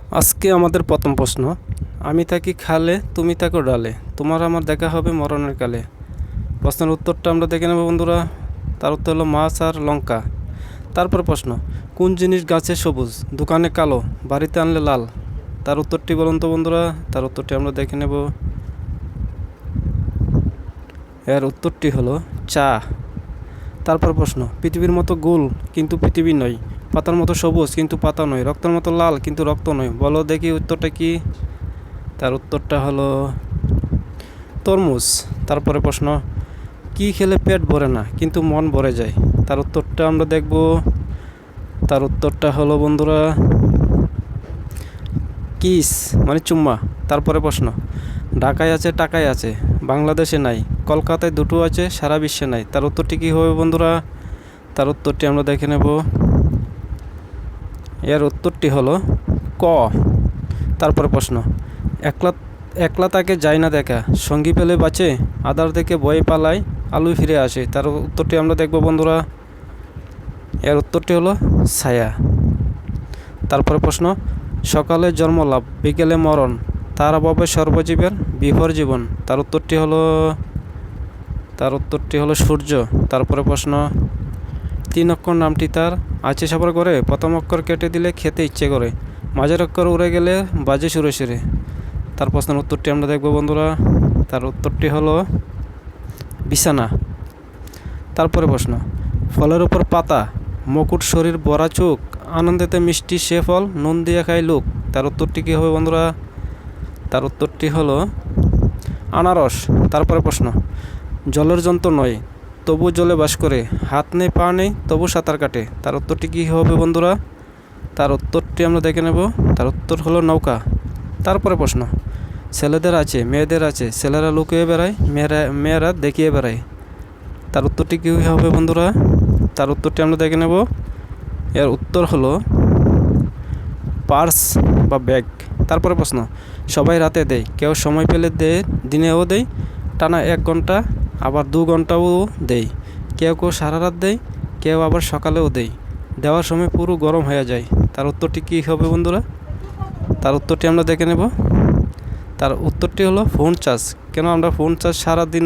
আজকে আমাদের প্রথম প্রশ্ন, আমি থাকি খালে তুমি থাকো ডালে, তোমার আমার দেখা হবে মরণের কালে। প্রশ্নের উত্তরটা আমরা দেখে নেব বন্ধুরা। তার উত্তর হলো মাছ আর লঙ্কা। তারপর প্রশ্ন, কোন জিনিস গাছে সবুজ দোকানে কালো বাড়িতে আনলে লাল? তার উত্তরটি বলুন তো বন্ধুরা। তার উত্তরটি আমরা দেখে নেব। এর উত্তরটি হলো চা। তারপর প্রশ্ন, পৃথিবীর মতো গোল কিন্তু পৃথিবী নয়, পাতার মতো সবুজ কিন্তু পাতা নয়, রক্তের মতো লাল কিন্তু রক্ত নয়, বলো দেখি উত্তরটা কি? তার উত্তরটা হলো তরমুজ। তারপরে প্রশ্ন, কি খেলে পেট ভরে না কিন্তু মন ভরে যায়? তার উত্তরটা আমরা দেখব। তার উত্তরটা হলো বন্ধুরা কিস, মানে চুম্মা। তারপরে প্রশ্ন, ঢাকায় আছে টাকায় আছে বাংলাদেশে নাই, কলকাতায় দুটো আছে সারা বিশ্বে নাই। তার উত্তরটি কী হবে বন্ধুরা? তার উত্তরটি আমরা দেখে নেব। এর উত্তরটি হলো ক। তারপরে প্রশ্ন, একলা একলা তাকে যায় না দেখা, সঙ্গী পেলে বাঁচে, আদার থেকে ভয়ে পালায়, আলুই ফিরে আসে। তার উত্তরটি আমরা দেখব বন্ধুরা। এর উত্তরটি হলো ছায়া। তারপরে প্রশ্ন, সকালে জন্মলাভ বিকেলে মরণ, তার অভাবে সর্বজীবের বিভোর জীবন। তার উত্তরটি হলো সূর্য। তারপরে প্রশ্ন, 3 অক্ষর নামটি তার আছে সবার ঘরে, প্রথম অক্ষর কেটে দিলে খেতে ইচ্ছে করে, মাঝের অক্ষর উড়ে গেলে বাজে সুরে সুরে। তার প্রশ্নের উত্তরটি আমরা দেখব বন্ধুরা। তার উত্তরটি হলো বিছানা। তারপরে প্রশ্ন, ফলের উপর পাতা, মুকুট শরীর ভরা চোখ, আনন্দেতে মিষ্টি সে ফল, নুন দিয়ে খায় লোক। তার উত্তরটি কী হবে বন্ধুরা? তার উত্তরটি হলো আনারস। তারপরে প্রশ্ন, জলের যন্ত্র নয় তবু জলে বাস করে, হাত নেই পা নেই তবু সাঁতার কাটে। তার উত্তরটি কী হবে বন্ধুরা? তার উত্তরটি আমরা দেখে নেব। তার উত্তর হলো নৌকা। তারপরে প্রশ্ন, ছেলেদের আছে মেয়েদের আছে, ছেলেরা লুকিয়ে বেড়ায় মেয়েরা দেখিয়ে বেড়ায়। তার উত্তরটি কী হবে বন্ধুরা? তার উত্তরটি আমরা দেখে নেব। এর উত্তর হলো পার্স বা ব্যাগ। তারপরে প্রশ্ন, সবাই রাতে দেয়, কেউ সময় পেলে দেয়, দিনেও দেয়, টানা 1 ঘন্টা আবার 2 ঘন্টাও দেয়, কেউ কেউ সারা রাত দেয়, কেউ আবার সকালেও দেয়, দেওয়ার সময় পুরো গরম হয়ে যায়। তার উত্তরটি কী হবে বন্ধুরা? তার উত্তরটি আমরা দেখে নেব। তার উত্তরটি হলো ফোন চার্জ। কেন আমরা ফোন চার্জ সারা দিন